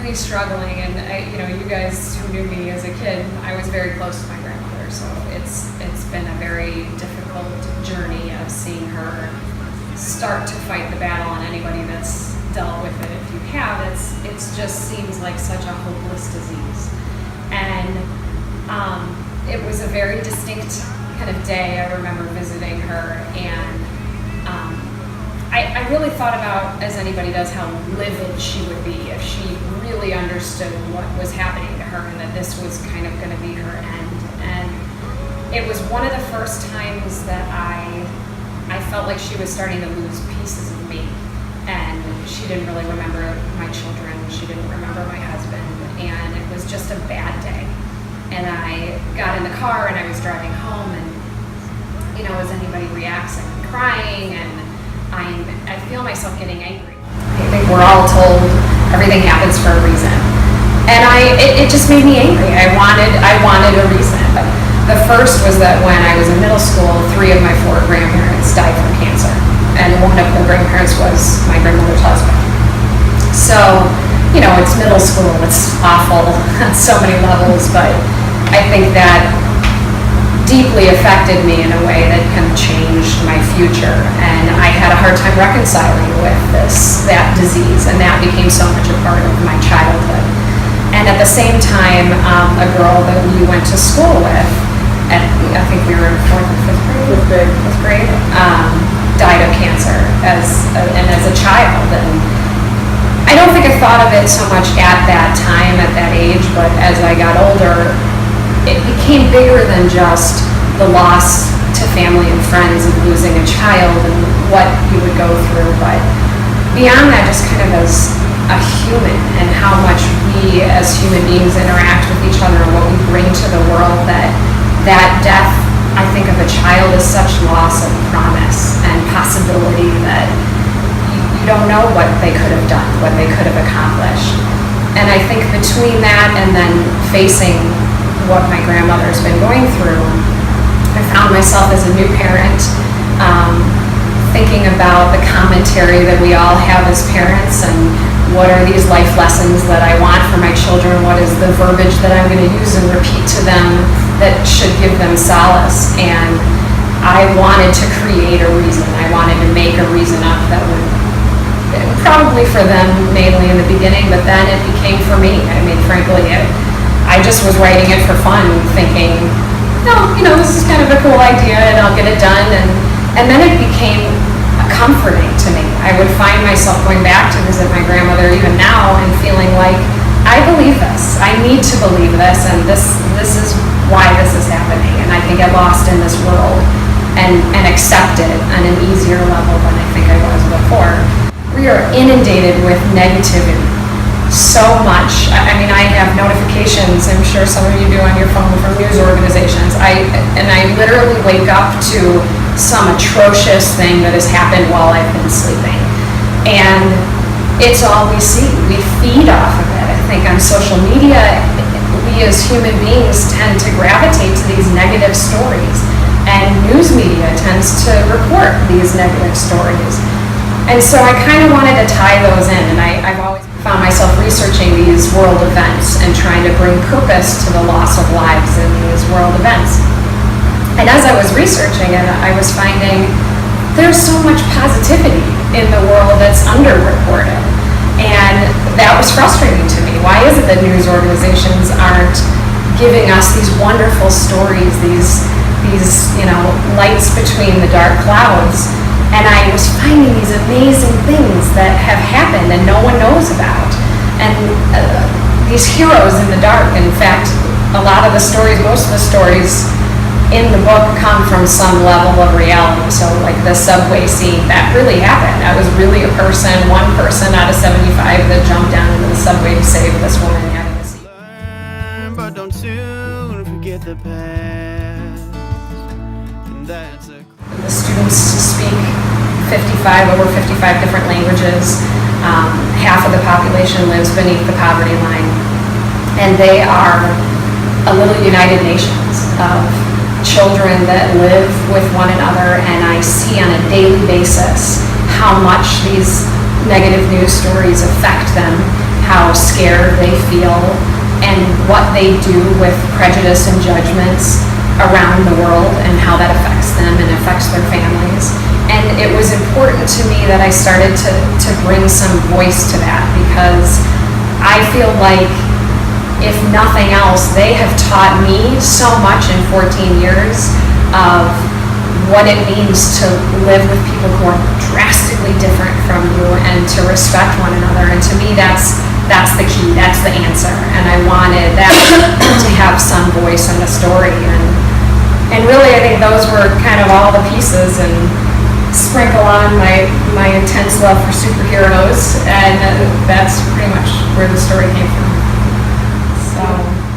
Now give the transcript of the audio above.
really struggling, and you guys who knew me as a kid, I was very close to my grandmother, so it's been a very difficult journey of seeing her start to fight the battle, and anybody that's dealt with it, if you have, it just seems like such a hopeless disease. And it was a very distinct kind of day. I remember visiting her, and I really thought about, as anybody does, how livid she would be if she really understood what was happening to her and that this was kind of going to be her end. And it was one of the first times that I felt like she was starting to lose pieces of me. And she didn't really remember my children. She didn't remember my husband. And it was just a bad day. And I got in the car and I was driving home, and as anybody reacts, I'm crying, and I feel myself getting angry. I think we're all told everything happens for a reason, and it just made me angry. I wanted a reason. The first was that when I was in middle school, 3 of my 4 grandparents died from cancer, and one of the grandparents was my grandmother's husband. So, it's middle school. It's awful on so many levels, but I think that deeply affected me in a way that kind of changed my future, and I had a hard time reconciling with that disease, and that became so much a part of my childhood. And at the same time, a girl that we went to school with, I think we were in 4th or 5th grade, died of cancer as a child. And I don't think I thought of it so much at that time, at that age, but as I got older, it became bigger than just the loss to family and friends of losing a child and what you would go through, but beyond that, just kind of as a human and how much we as human beings interact with each other and what we bring to the world, that death, I think of a child as such loss of promise and possibility that you don't know what they could have done, what they could have accomplished. And I think between that and then facing what my grandmother's been going through, I found myself as a new parent thinking about the commentary that we all have as parents, and what are these life lessons that I want for my children, what is the verbiage that I'm going to use and repeat to them that should give them solace. And I wanted to create a reason. I wanted to make a reason up that would, probably for them mainly in the beginning, but then it became for me. I mean, frankly, I just was writing it for fun, thinking, this is kind of a cool idea and I'll get it done. And then it became comforting to me. I would find myself going back to visit my grandmother even now and feeling like, I believe this. I need to believe this, and this is why this is happening. And I can get lost in this world and accept it on an easier level than I think I was before. We are inundated with negativity. So much. I mean, I have notifications, I'm sure some of you do on your phone, from news organizations. I literally wake up to some atrocious thing that has happened while I've been sleeping. And it's all we see. We feed off of it. I think on social media, we as human beings tend to gravitate to these negative stories, and news media tends to report these negative stories. And so I kind of wanted to tie those in, and I've always found myself researching these world events and trying to bring purpose to the loss of lives in these world events. And as I was researching it, I was finding there's so much positivity in the world that's underreported. And that was frustrating to me. Why is it that news organizations aren't giving us these wonderful stories, these lights between the dark clouds? And I was finding these amazing things that have happened and no one knows about. And these heroes in the dark. In fact, a lot of the stories, most of the stories in the book come from some level of reality. So like the subway scene, that really happened. That was really a person, one person out of 75 that jumped down into the subway to save this woman having a seat. But don't soon forget the past. And that's a... The students speak over 55 different languages. Half of the population lives beneath the poverty line. And they are a little United Nations of children that live with one another, and I see on a daily basis how much these negative news stories affect them, how scared they feel, and what they do with prejudice and judgments around the world, and how that affects them and affects their families. And it was important to me that I started to bring some voice to that, because I feel like, if nothing else, they have taught me so much in 14 years of what it means to live with people who are drastically different from you, and to respect one another. And to me, that's the key, that's the answer. And I wanted that to have some voice in the story. And really, I think those were kind of all the pieces, and sprinkle on my intense love for superheroes, and that's pretty much where the story came from. So.